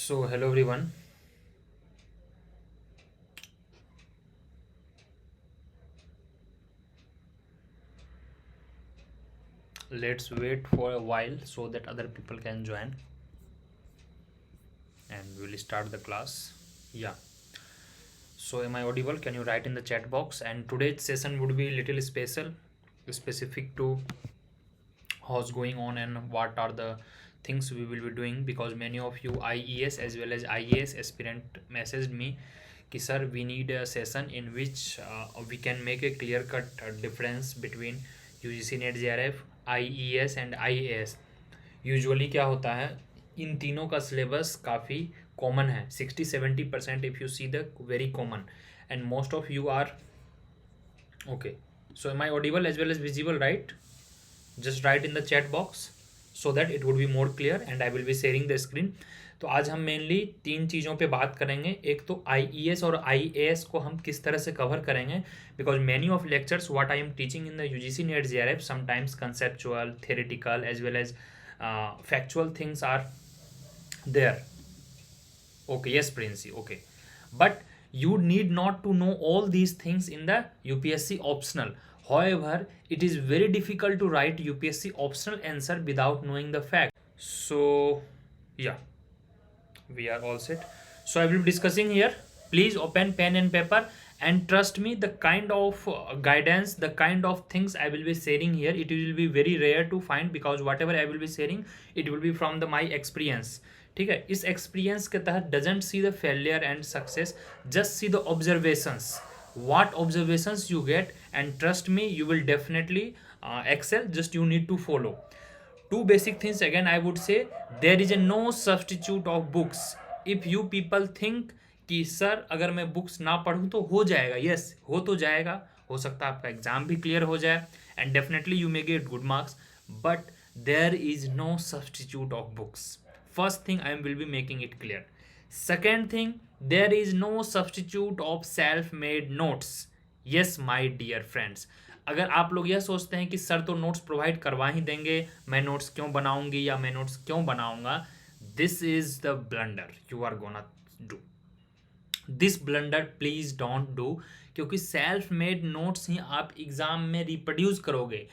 So, hello everyone. Let's wait for a while so that other people can join and we'll start the class. Yeah. So, am I audible? Can you write in the chat box? And today's session would be little special, specific to what's going on and what are the things we will be doing because many of you IES as well as IAS aspirant messaged me कि sir we need a session in which we can make a clear cut difference between UGC NET JRF IES and IAS. Usually क्या होता है इन तीनों का syllabus काफ़ी common है 60-70% if you see the very common and most of you are okay. So am I audible as well as visible, right? Just write in the chat box so that it would be more clear and I will be sharing the screen. तो आज हम mainly तीन चीज़ों पे बात करेंगे. एक तो IES और IAS को हम किस तरह से कवर करेंगे because many of lectures what I am teaching in the UGC NET JRF sometimes conceptual theoretical as well as factual things are there. Okay, yes, Princey. Okay, but you need not to know all these things in the UPSC optional. However, it is very difficult to write UPSC optional answer without knowing the fact. So, yeah, we are all set. So I will be discussing here. Please open pen and paper and trust me, the kind of guidance, the kind of things I will be sharing here, it will be very rare to find because whatever I will be sharing, it will be from the my experience. ठीक है, इस experience के तहत doesn't see the failure and success, just see the observations, what observations you get, and trust me you will definitely excel. Just you need to follow two basic things. Again I would say there is a no substitute of books. If you people think कि sir अगर मैं books ना पढ़ूँ तो हो जाएगा, yes हो तो जाएगा, हो सकता है आपका एग्जाम भी क्लियर हो जाए and definitely you may get good marks, but there is no substitute of books. First thing I will be making it clear. Second thing, there is no substitute of self-made notes. Yes, my dear friends. अगर आप लोग यह सोचते हैं कि sir तो notes provide करवा ही देंगे, मैं नोट्स क्यों बनाऊंगी या मैं नोट्स क्यों बनाऊंगा, this is the blunder you are gonna do. This blunder please don't do, क्योंकि सेल्फ मेड नोट्स ही आप एग्जाम में रिप्रोड्यूस करोगे.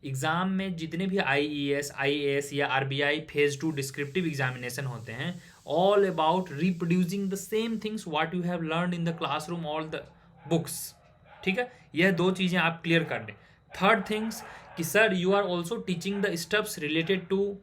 एग्जाम में जितने भी IES IAS या RBI फेज 2 डिस्क्रिप्टिव एग्जामिनेशन होते हैं, all about reproducing the same things what you have learn in the classroom all the books. ठीक है, यह दो चीज़ें आप क्लियर कर लें. थर्ड थिंग्स कि sir you are also teaching the stuffs related to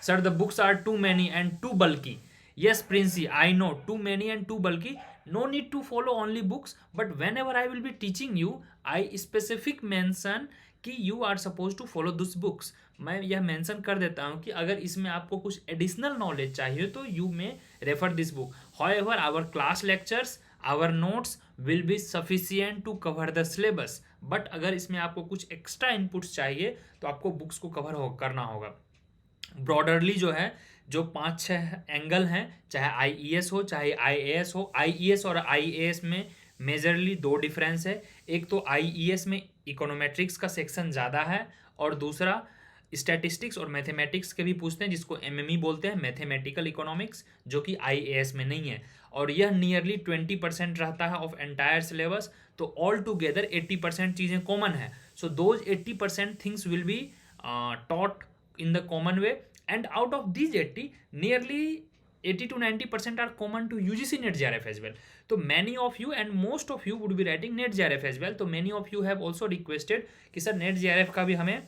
sir the books are too many and too bulky. Yes, Princey, I know too many and too bulky. No need to follow only books, but whenever I will be teaching you, I specific mention कि you are supposed to follow those books. मैं यह mention कर देता हूँ कि अगर इसमें आपको कुछ एडिशनल नॉलेज चाहिए तो you may refer this book. However, our class lectures, our notes will be sufficient to cover the syllabus. But अगर इसमें आपको कुछ एक्स्ट्रा इनपुट्स चाहिए तो आपको बुक्स को कवर करना होगा. ब्रॉडरली जो है, जो 5-6 एंगल हैं, चाहे IES हो चाहे IAS हो. IES और IAS में मेजरली दो डिफरेंस है. एक तो IES में इकोनोमेट्रिक्स का सेक्शन ज़्यादा है और दूसरा स्टैटिस्टिक्स और मैथमेटिक्स के भी पूछते हैं, जिसको MME बोलते हैं, मैथमेटिकल इकोनॉमिक्स, जो कि IAS में नहीं है. और यह नियरली 20% रहता है ऑफ एंटायर सिलेबस. तो ऑल टुगेदर 80% चीज़ें कॉमन है. So those 80% things will be taught in the common way, and out of these 80, nearly 80 to 90% are common to UGC NET JRF as well. So many of you and most of you would be writing NET JRF as well. So many of you have also requested कि sir NET JRF का भी हमें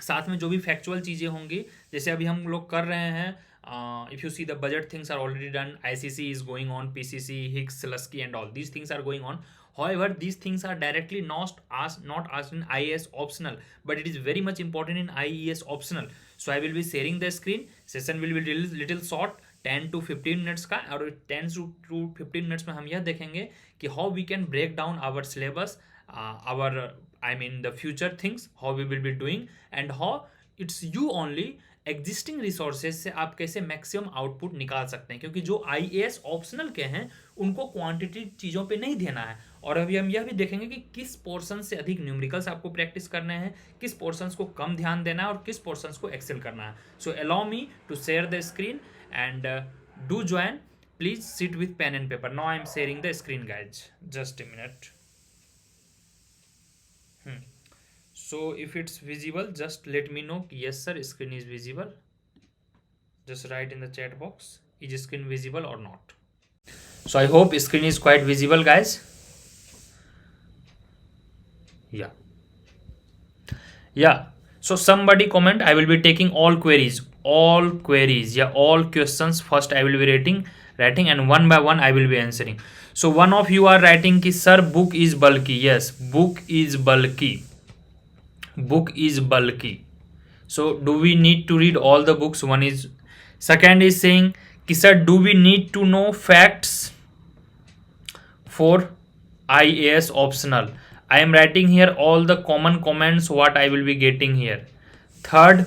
साथ में जो भी factual चीज़ें होंगी, जैसे अभी हम लोग कर रहे हैं. If you see the budget things are already done, ICC is going on, PCC, Hicks, Lusky and all these things are going on. However, these things are directly not asked in IAS optional, but it is very much important in IES optional. So I will be sharing the screen. Session will be little short, 10 to 15 minutes का, और 10 to 15 minutes में हम यह देखेंगे कि how we can break down our syllabus, our I mean the future things, how we will be doing and how it's you only existing resources से आप कैसे मैक्सिमम आउटपुट निकाल सकते हैं. क्योंकि जो IAS ऑप्शनल के हैं उनको क्वांटिटी चीज़ों पे नहीं देना है. और अभी हम यह भी देखेंगे कि किस पोर्शन से अधिक न्यूमेरिकल्स आपको प्रैक्टिस करने हैं, किस पोर्शंस को कम ध्यान देना है और किस पोर्शंस को एक्सेल करना है. So allow me to share the screen and do join. Please sit with pen and paper. Now I am sharing the screen, guys. Just a minute. So if it's visible, just let me know. Yes sir, screen is visible. Just write in the chat box, is screen visible or not. So I hope screen is quite visible, guys. Yeah, so somebody comment, I will be taking all queries, yeah, all questions first I will be writing and one by one I will be answering. So one of you are writing ki sir book is bulky. Yes, book is bulky. So do we need to read all the books? One is, second is saying ki sir do we need to know facts for IAS optional? I am writing here all the common comments what I will be getting here. Third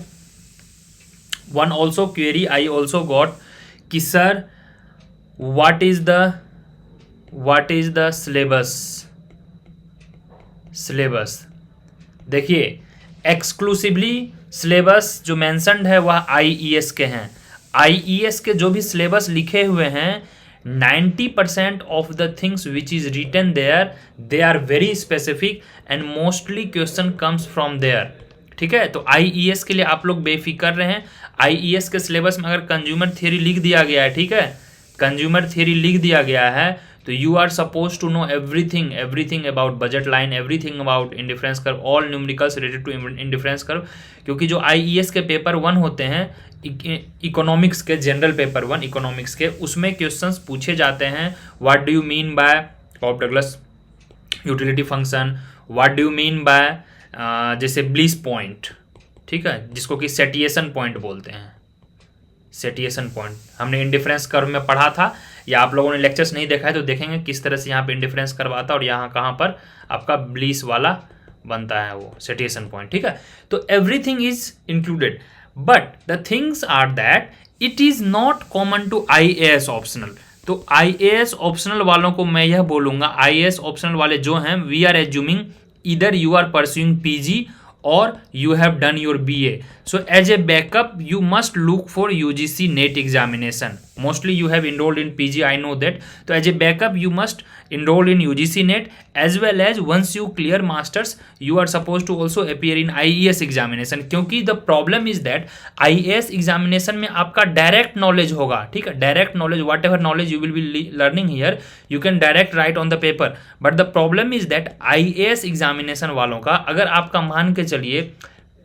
one also query I also got कि sir what is the syllabus. देखिए exclusively syllabus जो mentioned है वह IES के हैं. IES के जो भी सिलेबस लिखे हुए हैं 90% of the things which is written there they are very specific and mostly question comes from there. ठीक है, तो IES के लिए आप लोग बेफिक्र रहें. IES के सिलेबस में अगर कंज्यूमर थ्योरी लिख दिया गया है, ठीक है, कंज्यूमर थ्योरी लिख दिया गया है, तो you are suppose to know everything about budget line, everything about indifference curve, all numericals related to indifference curve. क्योंकि जो IES के पेपर 1 होते हैं इकोनॉमिक्स के, जनरल पेपर 1 इकोनॉमिक्स के, उसमें क्वेश्चंस पूछे जाते हैं. What do you mean by Cobb Douglas utility function, what do you mean by जैसे ब्लीस पॉइंट, ठीक है, जिसको कि सेटिएशन पॉइंट बोलते हैं. सेटिएशन पॉइंट हमने इंडिफरेंस कर्व में पढ़ा था, या आप लोगों ने लेक्चर्स नहीं देखा है तो देखेंगे किस तरह से यहाँ पे इंडिफरेंस कर्व आता है और यहाँ कहाँ पर आपका ब्लीस वाला बनता है वो सेटिएशन पॉइंट. ठीक है, तो everything is included, but the things are that it is not common to IAS optional. तो IAS ऑप्शनल वालों को मैं यह बोलूंगा, IAS ऑप्शनल वाले जो हैं, we are assuming either you are pursuing PG or you have done your BA. So as a backup you must look for UGC NET examination. Mostly you have enrolled in PG, I know that. So as a backup you must enroll in UGC NET, as well as once you clear masters you are supposed to also appear in IAS examination. क्योंकि the problem is that IAS examination में आपका direct knowledge होगा, ठीक है, direct knowledge, whatever knowledge you will be learning here you can direct write on the paper. But the problem is that IAS examination वालों का अगर आपका मान के चलिए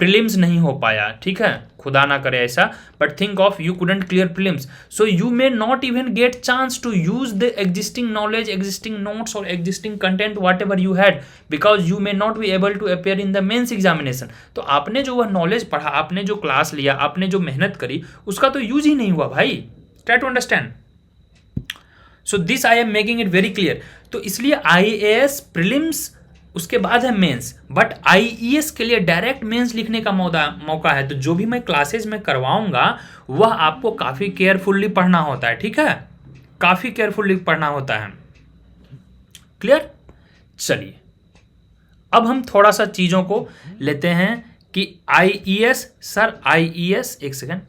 प्रीलिम्स नहीं हो पाया, ठीक है, खुदा ना करे ऐसा, but think of you couldn't clear prelims, so you may not even get chance to use the existing knowledge, existing notes और existing content whatever you had, because you may not be able to appear in the mains examination. तो आपने जो वह knowledge पढ़ा, आपने जो class लिया, आपने जो मेहनत करी, उसका तो यूज ही नहीं हुआ भाई. Try to understand. So this I am making it very clear. तो इसलिए IAS प्रीलिम्स उसके बाद है मेंस, बट IES के लिए डायरेक्ट मेंस लिखने का मौका है. तो जो भी मैं क्लासेस में करवाऊंगा वह आपको काफी केयरफुल्ली पढ़ना होता है, ठीक है, काफी केयरफुल्ली पढ़ना होता है. क्लियर. चलिए अब हम थोड़ा सा चीजों को लेते हैं कि IES, सर IES, एक सेकेंड,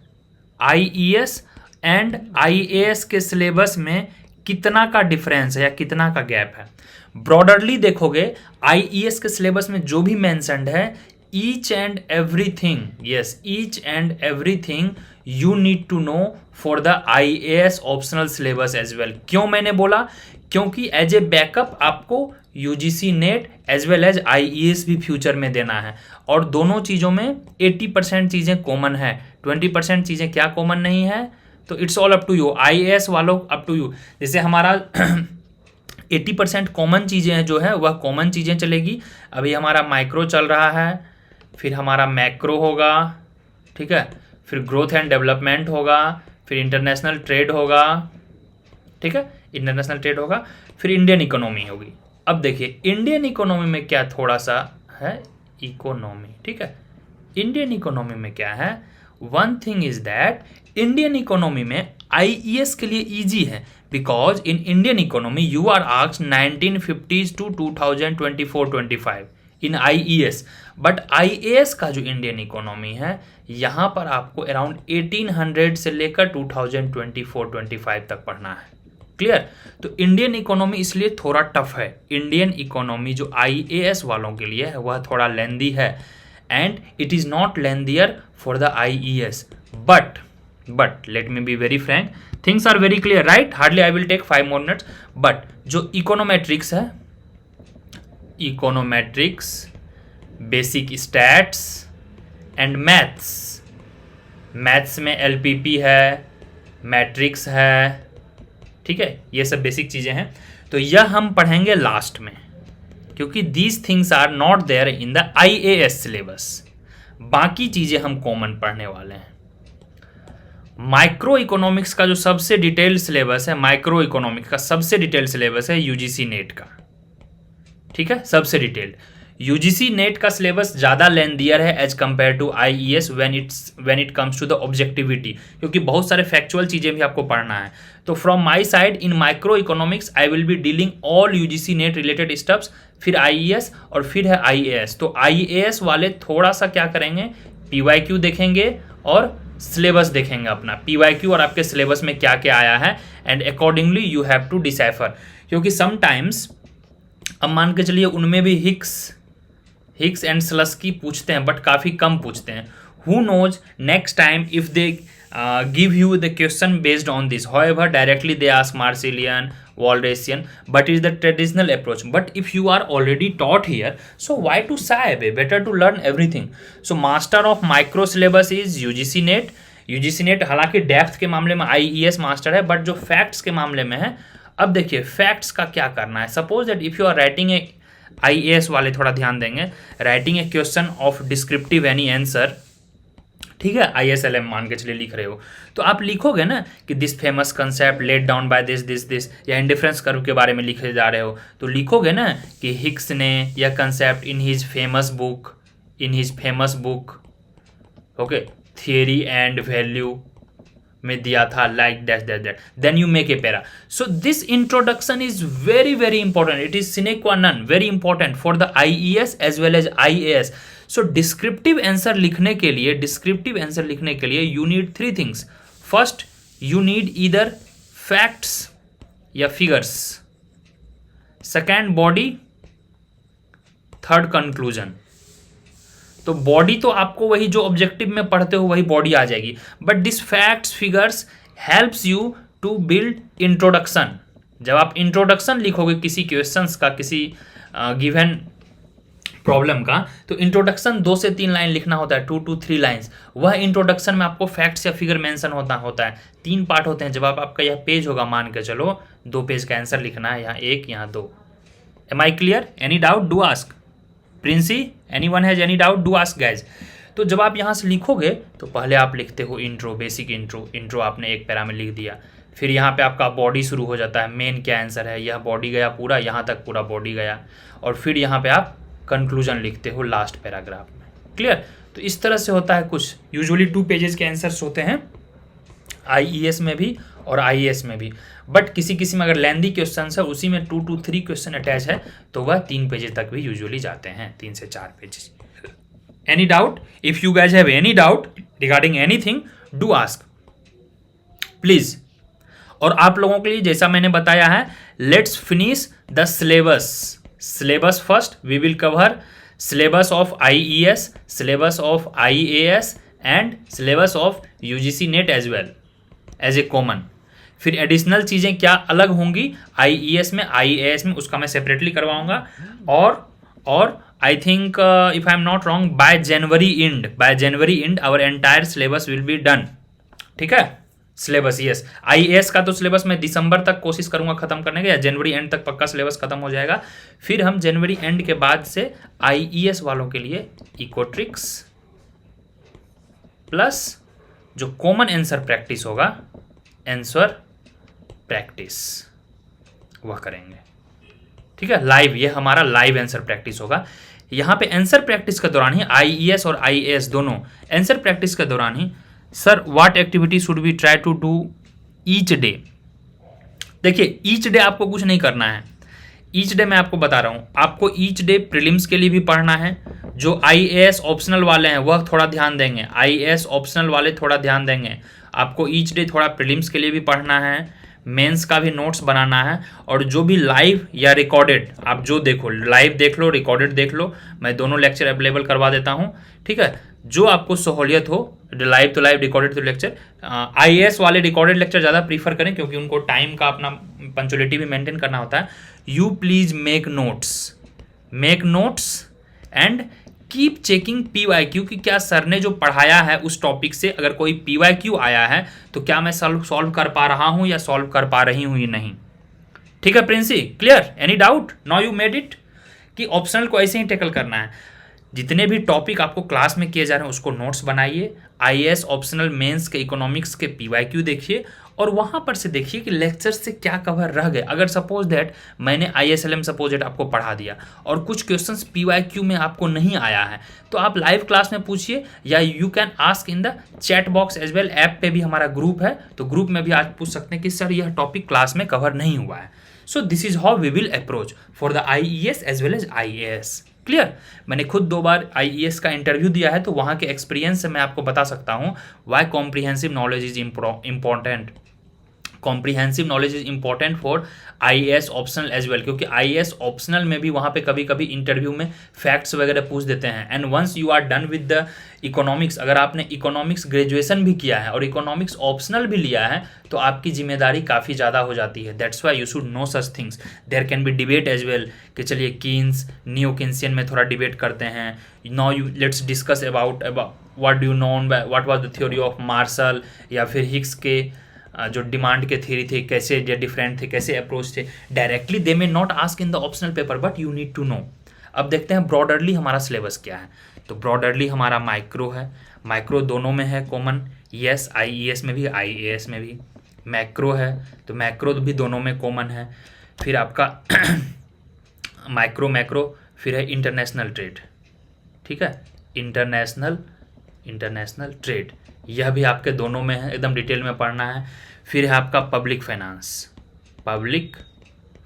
IES एंड IAS के सिलेबस में कितना का डिफरेंस है या कितना का गैप है. ब्रॉडरली देखोगे IES के सिलेबस में जो भी मेंशन्ड है, each and everything, yes, each and everything you need to know for the IAS optional syllabus as well. क्यों मैंने बोला, क्योंकि एज ए बैकअप आपको UGC net as well as IES भी फ्यूचर में देना है, और दोनों चीज़ों में 80% चीज़ें कॉमन है, 20% चीज़ें क्या कॉमन नहीं है. तो it's all up to you, IAS वालों अप टू यू. जैसे हमारा 80% कॉमन चीज़ें जो है वह कॉमन चीज़ें चलेगी. अभी हमारा माइक्रो चल रहा है, फिर हमारा मैक्रो होगा, ठीक है, फिर ग्रोथ एंड डेवलपमेंट होगा, फिर इंटरनेशनल ट्रेड होगा, ठीक है, इंटरनेशनल ट्रेड होगा, फिर इंडियन इकोनॉमी होगी. अब देखिए इंडियन इकोनॉमी में क्या थोड़ा सा है, इकोनॉमी, ठीक है, इंडियन इकोनॉमी में क्या है. One thing is that Indian economy में IES के लिए ईजी है, because in Indian economy you are asked 1950s to 2024-25. In IES. But IAS का जो इंडियन इकोनॉमी है यहाँ पर आपको अराउंड 1800 से लेकर 2024-25 तक पढ़ना है। क्लियर? तो इंडियन इकोनॉमी इसलिए थोड़ा टफ है। इंडियन इकोनॉमी जो आईएएस वालों के लिए है वह थोड़ा लेंदी है, and it is not lengthier for the IES. But let me be very frank, things are very clear, right? Hardly I will take 5 more minutes। But जो इकोनोमेट्रिक्स है, econometrics, basic stats and maths, maths में LPP है, matrix है, ठीक है, ये सब basic चीज़ें हैं। तो यह हम पढ़ेंगे लास्ट में, क्योंकि these things are not there in the IAS syllabus. बाकी चीज़ें हम कॉमन पढ़ने वाले हैं। माइक्रो इकोनॉमिक्स का जो सबसे डिटेल्ड सिलेबस है, माइक्रो इकोनॉमिक्स का सबसे डिटेल्ड सिलेबस है यूजीसी नेट का, ठीक है, सबसे डिटेल्ड। यूजीसी नेट का सिलेबस ज़्यादा लेंदियर है as compared to IES when it comes to the objectivity, क्योंकि बहुत सारे फैक्चुअल चीज़ें भी आपको पढ़ना है। तो from my side in micro economics I will be dealing all UGC net related stuffs, फिर आईईएस और फिर है आईएएस। तो आईएएस वाले थोड़ा सा क्या करेंगे, पीवाईक्यू देखेंगे और सिलेबस देखेंगे अपना, पीवाईक्यू और आपके सिलेबस में क्या क्या आया है, and accordingly you have to decipher. क्योंकि समटाइम्स अब मान के चलिए उनमें भी हिक्स एंड स्लस्की पूछते हैं, बट काफ़ी कम पूछते हैं। Who knows next time if they give you the question based on this. However, directly they ask Marshallian, Walrasian, but it's the traditional approach. But if you are already taught here, so why to shy away? Better to learn everything. So master of micro syllabus is UGC NET. UGC NET हालांकि depth के मामले में IES master है, but जो facts के मामले में है, अब देखिए फैक्ट्स का क्या करना है। Suppose that if you are writing a, IAS वाले थोड़ा ध्यान देंगे, writing a question of descriptive any answer, ठीक है, ISLM मान के चलिए लिख रहे हो, तो आप लिखोगे ना कि this famous concept laid down by this, या इंडिफरेंस कर्व के बारे में लिखे जा रहे हो, तो लिखोगे ना कि हिक्स ने यह concept in his famous book okay theory and value में दिया था, like that, then you make a para. So this introduction is very very important, it is sine qua non, very important for the IES as well as IAS। So descriptive answer लिखने के लिए you need 3 things. First, you need either facts या figures, second body, third conclusion. तो body तो आपको वही जो objective में पढ़ते हो वही बॉडी आ जाएगी, but this facts figures helps you to build introduction. जब आप इंट्रोडक्शन लिखोगे किसी क्वेश्चंस का, किसी गिवन प्रॉब्लम का, तो इंट्रोडक्शन 2 से 3 लाइन लिखना होता है, 2 to 3 लाइन्स। वह इंट्रोडक्शन में आपको फैक्ट्स या फिगर मेंशन होता है। 3 पार्ट होते हैं। जब आपका यह पेज होगा, मान के चलो 2 पेज का आंसर लिखना है, यहाँ 1 यहाँ 2। Am I clear? Any doubt do ask. Princy, anyone has any doubt do ask guys. तो जब आप यहाँ से लिखोगे तो पहले आप लिखते हो इंट्रो, बेसिक इंट्रो आपने 1 पैरा में लिख दिया। फिर यहाँ पे आपका बॉडी शुरू हो जाता है, मेन क्या आंसर है, यह बॉडी गया पूरा, यहाँ तक पूरा बॉडी गया, और फिर यहाँ पे आप कंक्लूजन लिखते हो लास्ट पैराग्राफ में। क्लियर? तो इस तरह से होता है कुछ। यूजुअली 2 पेजेस के आंसर्स होते हैं IES में भी और IAS में भी, बट किसी में अगर लेंदी क्वेश्चन है उसी में 2 to 3 क्वेश्चन अटैच है तो वह 3 पेजेस तक भी यूजुअली जाते हैं, 3 से 4 pages. Any doubt? If you guys have any doubt regarding anything, do ask please. और आप लोगों के लिए जैसा मैंने बताया है, let's finish the syllabus first. We will cover syllabus of IES, syllabus of IAS and syllabus of UGC net as well as a common. फिर एडिशनल चीज़ें क्या अलग होंगी IES में, IAS में, उसका मैं सेपरेटली करवाऊंगा। और I think if I am not wrong by January and our entire syllabus will be done. ठीक है, सिलेबस, यस। IAS का तो सिलेबस मैं दिसंबर तक कोशिश करूंगा खत्म करने का, या जनवरी एंड तक पक्का सिलेबस खत्म हो जाएगा। फिर हम जनवरी एंड के बाद से IES वालों के लिए इकोट्रिक्स प्लस जो कॉमन आंसर प्रैक्टिस होगा, आंसर प्रैक्टिस, वह करेंगे। ठीक है, लाइव, ये हमारा लाइव आंसर प्रैक्टिस होगा। यहाँ पे आंसर प्रैक्टिस के दौरान ही IES और IAS दोनों आंसर प्रैक्टिस के दौरान ही, sir what activity should we try to do each day. देखिए, ईच डे आपको कुछ नहीं करना है। ईच डे मैं आपको बता रहा हूँ, आपको ईच डे प्रीलिम्स के लिए भी पढ़ना है। जो आईएएस ऑप्शनल वाले हैं वह थोड़ा ध्यान देंगे, आईएएस ऑप्शनल वाले थोड़ा ध्यान देंगे। आपको ईच डे थोड़ा प्रीलिम्स के लिए भी पढ़ना है, मेंस का भी नोट्स बनाना है। और जो भी लाइव या रिकॉर्डेड आप जो देखो, लाइव देख लो, रिकॉर्डेड देख लो, मैं दोनों लेक्चर अवेलेबल करवा देता हूँ, ठीक है। जो आपको सहूलियत हो, लाइव तो लाइव, रिकॉर्डेड तो लेक्चर। आईएएस वाले रिकॉर्डेड लेक्चर ज़्यादा प्रीफर करें क्योंकि उनको टाइम का अपना पंचुअलिटी भी मेंटेन करना होता है। You please make notes and keep checking PYQ कि क्या सर ने जो पढ़ाया है उस टॉपिक से अगर कोई पीवाईक्यू आया है तो क्या मैं सॉल्व कर पा रहा हूं या सॉल्व कर पा रही हूं या नहीं। ठीक है Princy, clear? Any doubt? Now you made it कि ऑप्शनल को ऐसे ही टैकल करना है। जितने भी टॉपिक आपको क्लास में किए जा रहे हैं उसको नोट्स बनाइए। आईएएस ऑप्शनल मेंस के इकोनॉमिक्स के पीवाईक्यू देखिए और वहां पर से देखिए कि लेक्चर से क्या कवर रह गए। अगर सपोज दैट मैंने आईएसएलएम सपोज दैट आपको पढ़ा दिया और कुछ क्वेश्चंस पीवाईक्यू में आपको नहीं आया है तो आप लाइव क्लास में पूछिए या you can ask in the chat box as well. App पे भी हमारा ग्रुप है तो ग्रुप में भी आज पूछ सकते हैं कि सर यह टॉपिक क्लास में कवर नहीं हुआ है। So this is how we will approach for the IES as well as IAS. Clear? मैंने खुद 2 बार आईईएस का इंटरव्यू दिया है तो वहां के एक्सपीरियंस से मैं आपको बता सकता हूं why comprehensive knowledge is important. Comprehensive knowledge is important for IAS optional as well, क्योंकि आईएएस ऑप्शनल में भी वहाँ पे कभी कभी इंटरव्यू में फैक्ट्स वगैरह पूछ देते हैं। And once you are done with the economics, अगर आपने इकोनॉमिक्स ग्रेजुएशन भी किया है और इकोनॉमिक्स ऑप्शनल भी लिया है तो आपकी जिम्मेदारी काफ़ी ज़्यादा हो जाती है। That's why you should know such things. There can be debate as well कि चलिए कीन्स न्यू किन्सियन में थोड़ा डिबेट करते हैं। Now you let's discuss about what do know, what was the theory of Marshall या फिर Higgs के जो डिमांड के थ्योरी थे कैसे डिफरेंट थे, कैसे अप्रोच थे। Directly they may not ask in the optional paper but you need to know. अब देखते हैं ब्रॉडरली हमारा सिलेबस क्या है। तो ब्रॉडरली हमारा माइक्रो है, माइक्रो दोनों में है कॉमन, यस आईईएस में भी आईएएस में भी। मैक्रो है तो मैक्रो भी दोनों में कॉमन है। फिर आपका मैक्रो फिर है इंटरनेशनल ट्रेड, ठीक है, इंटरनेशनल ट्रेड, यह भी आपके दोनों में है, एकदम डिटेल में पढ़ना है। फिर है आपका पब्लिक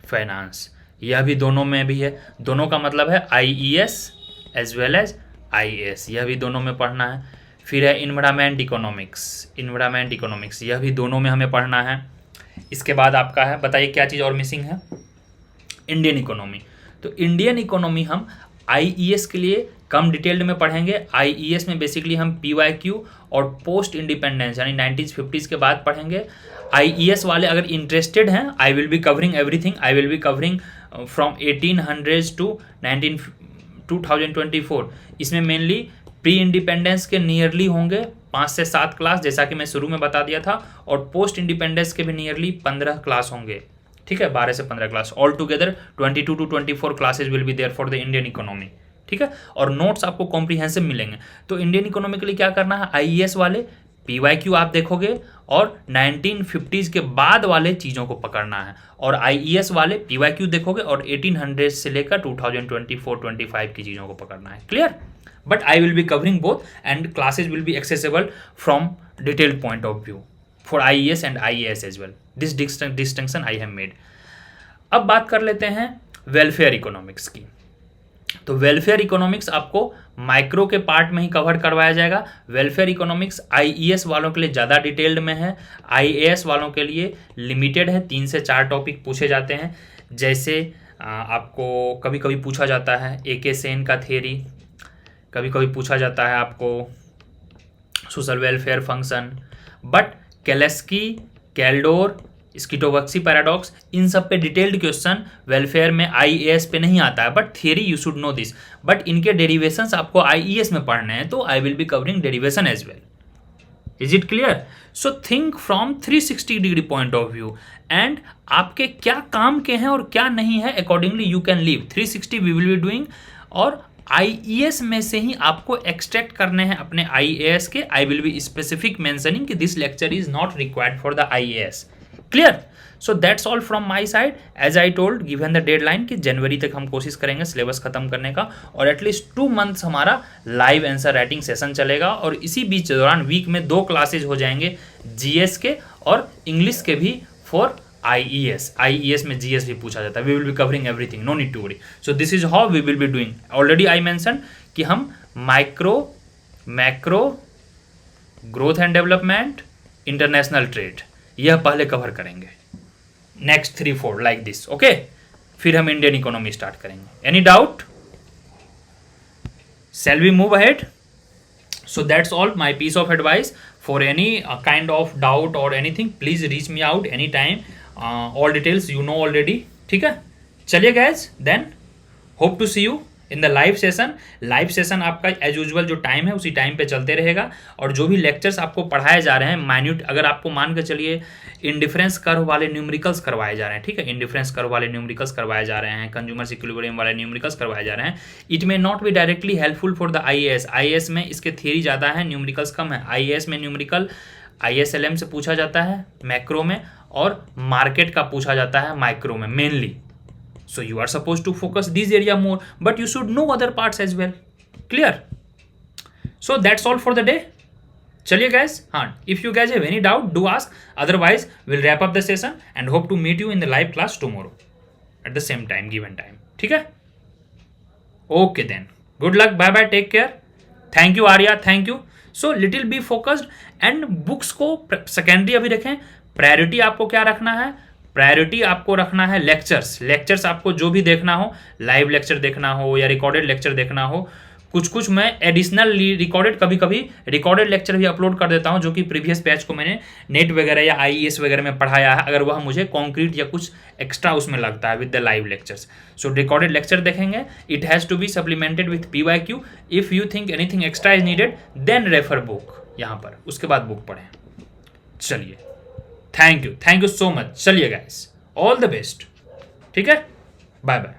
फाइनेंस, यह भी दोनों में भी है। दोनों का मतलब है IES as well as IAS, यह भी दोनों में पढ़ना है। फिर है इन्वायरमेंट इकोनॉमिक्स, यह भी दोनों में हमें पढ़ना है। इसके बाद आपका है, बताइए क्या चीज़ और मिसिंग है? Indian economy. तो इंडियन इकोनॉमी हम आईईएस के लिए कम डिटेल्ड में पढ़ेंगे। आईईएस में बेसिकली हम पीवाईक्यू और पोस्ट इंडिपेंडेंस यानी 1950s के बाद पढ़ेंगे। आईईएस वाले अगर इंटरेस्टेड हैं, I will be covering everything. I will be covering from 1800 to 2024। इसमें मेनली प्री इंडिपेंडेंस के नियरली होंगे 5 से 7 क्लास, जैसा कि मैं शुरू में बता दिया था, और पोस्ट इंडिपेंडेंस के भी नियरली 15 क्लास होंगे, ठीक है, 12 से 15 class. All together 22 to 24 classes will be there for the Indian economy, ठीक है। और नोट्स आपको कॉम्प्रिहेंसिव मिलेंगे। तो इंडियन इकोनॉमी के लिए क्या करना है, आईईएस वाले पीवाईक्यू आप देखोगे और 1950s के बाद वाले चीज़ों को पकड़ना है, और आईईएस वाले पीवाईक्यू देखोगे और 1800 से लेकर 2024-25 की चीज़ों को पकड़ना है। Clear? But I will be covering both and classes will be accessible from detailed point of view for IES and IAS as well. This distinction I have made. अब बात कर लेते हैं वेलफेयर इकोनॉमिक्स की। तो वेलफेयर इकोनॉमिक्स आपको micro के part में ही कवर करवाया जाएगा। वेलफेयर इकोनॉमिक्स आईईएस वालों के लिए ज़्यादा डिटेल्ड में है, आईएएस वालों के लिए लिमिटेड है। 3 से 4 टॉपिक पूछे जाते हैं, जैसे आपको कभी कभी पूछा जाता है एके सेन का थ्योरी, कभी कभी पूछा जाता है आपको social welfare function, but Kalecki, Kaldor, स्किटोवक्सी पैराडॉक्स, इन सब पे डिटेल्ड क्वेश्चन वेलफेयर में आईएएस पे नहीं आता है, but theory you should know this. But इनके डेरिवेशंस आपको आईईएस में पढ़ने हैं, तो I will be covering derivation as well. Is it clear? So think from 360 degree point of view, and आपके क्या काम के हैं और क्या नहीं है, accordingly you can leave. 360 we will be doing, और आईईएस में से ही आपको एक्सट्रैक्ट करने हैं अपने आईएएस के। I will be specific mentioning कि this lecture is not required for the IAS. Clear? So that's all from my side. As I told, given the deadline कि जनवरी तक हम कोशिश करेंगे सिलेबस खत्म करने का, और एटलीस्ट 2 मंथ्स हमारा लाइव आंसर राइटिंग सेशन चलेगा, और इसी बीच दौरान वीक में 2 क्लासेज हो जाएंगे जीएस के और इंग्लिश के भी फॉर IES में GS भी पूछा जाता है. We will be covering everything, no need to worry. So this is how we will be doing. Already I mention कि हम micro, macro, growth and development, international trade, यह पहले कवर करेंगे. Next 3-4 like this. ओके, फिर हम Indian economy start करेंगे. Any doubt? Shall we move ahead? So that's all my piece of advice. For any kind of doubt or anything, please reach me out anytime. All details you know already. ठीक है, चलिए guys, then hope to see you in the live session. Live session आपका as usual जो time है उसी time पे चलते रहेगा. और जो भी लेक्चर्स आपको पढ़ाए जा रहे हैं माइन्यूट, अगर आपको मान के चलिए इंडिफरेंस कर्व वाले न्यूमेरिकल्स करवाए जा रहे हैं, ठीक है, इंडिफरेंस कर्व वाले न्यूमेरिकल्स करवाए जा रहे हैं, कंज्यूमर इक्विलिब्रियम वाले न्यूमेरिकल्स करवाए जा रहे हैं, it may not be directly helpful for the IAS. IAS में इसके थियरी ज़्यादा है, न्यूमेरिकल्स कम है. IAS में न्यूमेरिकल ISLM से पूछा जाता है मैक्रो में, और मार्केट का पूछा जाता है माइक्रो में mainly. So you are supposed to focus this area more, but you should know other parts as well. Clear? So that's all for the day. चलिए guys, हाँ, if you guys have any doubt, do ask. Otherwise, we'll wrap up the session and hope to meet you in the live class tomorrow at the same time, given time. ठीक है? Okay then. Good luck. Bye bye. Take care. Thank you Arya. Thank you. So little be focused and books को secondary अभी रखें. Priority आपको क्या रखना है? Priority आपको रखना है लेक्चर्स आपको जो भी देखना हो, लाइव लेक्चर देखना हो या रिकॉर्डेड लेक्चर देखना हो. कुछ मैं एडिशनल रिकॉर्डेड, कभी कभी रिकॉर्डेड लेक्चर भी अपलोड कर देता हूं जो कि प्रीवियस बैच को मैंने नेट वगैरह या IES वगैरह में पढ़ाया है, अगर वह मुझे कॉन्क्रीट या कुछ एक्स्ट्रा उसमें लगता है with the live lectures. So recorded lecture देखेंगे. It has to be supplemented with PYQ. If you think anything extra is needed then refer book यहाँ पर, उसके बाद बुक पढ़ें. चलिए, थैंक यू सो मच. चलिए गाइस, ऑल द बेस्ट. ठीक है, बाय बाय.